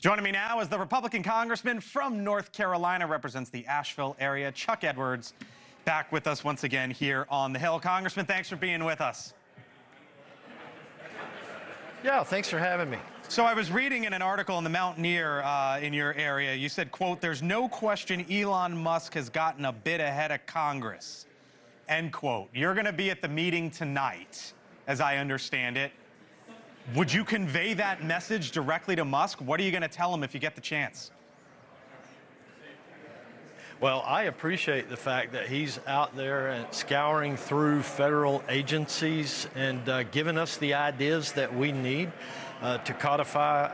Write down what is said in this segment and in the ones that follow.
Joining me now is the Republican congressman from North Carolina, represents the Asheville area, Chuck Edwards, back with us once again here on the Hill. Congressman, thanks for being with us. Yeah, thanks for having me. So I was reading in an article in the Mountaineer in your area, you said, quote, "There's no question Elon Musk has gotten a bit ahead of Congress," end quote. You're going to be at the meeting tonight, as I understand it. Would you convey that message directly to Musk? What are you going to tell him if you get the chance? Well, I appreciate the fact that he's out there and scouring through federal agencies and giving us the ideas that we need to codify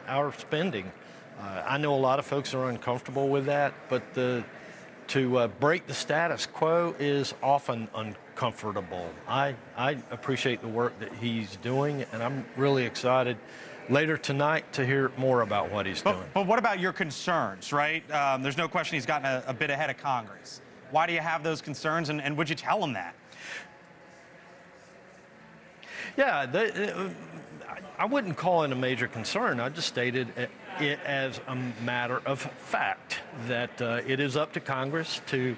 our spending. I know a lot of folks are uncomfortable with that, but to break the status quo is often uncomfortable. I appreciate the work that he's doing, and I'm really excited later tonight to hear more about what he's doing. But what about your concerns, right? There's no question he's gotten a bit ahead of Congress. Why do you have those concerns, and would you tell him that? Yeah, I wouldn't call it a major concern. I just stated it as a matter of fact that it is up to Congress to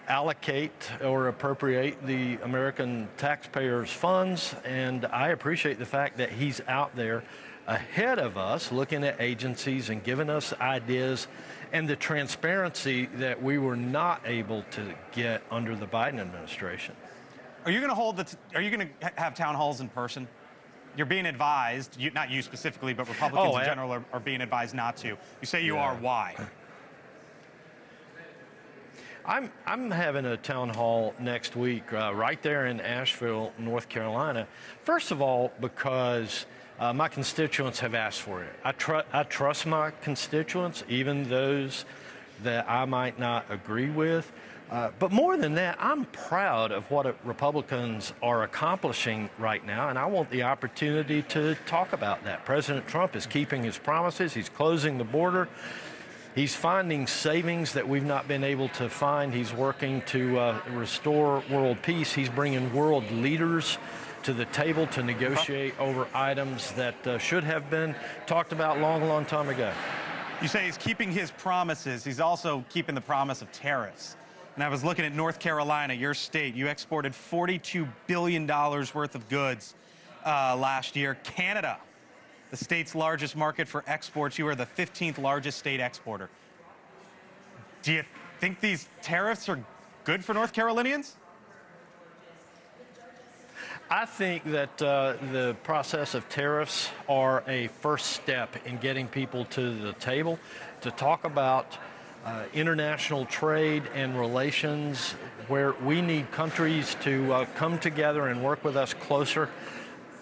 allocate or appropriate the American taxpayers' funds, and I appreciate the fact that he's out there ahead of us looking at agencies and giving us ideas and the transparency that we were not able to get under the Biden administration. Are you going to have town halls in person? You're being advised, not you specifically, but Republicans in general are being advised not to. You say you are. Why? I'm having a town hall next week right there in Asheville, North Carolina. First of all, because my constituents have asked for it. I trust my constituents, even those that I might not agree with. But more than that, I'm proud of what Republicans are accomplishing right now, and I want the opportunity to talk about that. President Trump is keeping his promises. He's closing the border. He's finding savings that we've not been able to find. He's working to restore world peace. He's bringing world leaders to the table to negotiate over items that should have been talked about long time ago. You say he's keeping his promises. He's also keeping the promise of tariffs. And I was looking at North Carolina, your state. You exported $42 billion worth of goods last year. Canada, the state's largest market for exports. You are the 15th largest state exporter. Do you think these tariffs are good for North Carolinians? I think that the process of tariffs are a first step in getting people to the table to talk about international trade and relations, where we need countries to come together and work with us closer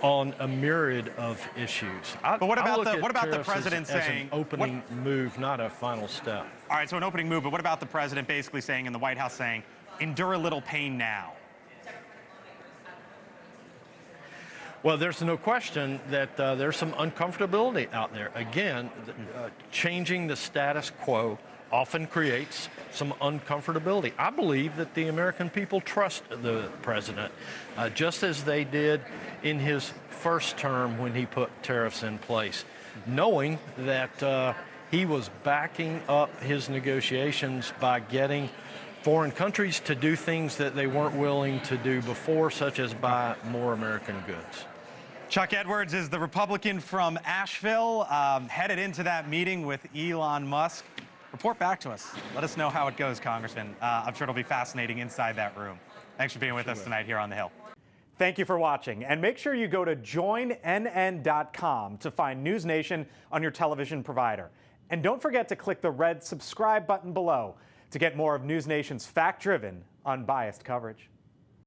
on a myriad of issues. But what about the president saying an opening move, not a final step? All right, so an opening move, but what about the president basically saying, in the White House saying, endure a little pain now? Well, there's no question that there's some uncomfortability out there. Again, changing the status quo often creates some uncomfortability. I believe that the American people trust the president, just as they did in his first term when he put tariffs in place, knowing that he was backing up his negotiations by getting foreign countries to do things that they weren't willing to do before, such as buy more American goods. Chuck Edwards is the Republican from Asheville, headed into that meeting with Elon Musk. Report back to us. Let us know how it goes, Congressman. I'm sure it'll be fascinating inside that room. Thanks for being with us tonight here on the Hill. Thank you for watching, and make sure you go to joinnn.com to find NewsNation on your television provider. And don't forget to click the red subscribe button below to get more of NewsNation's fact-driven, unbiased coverage.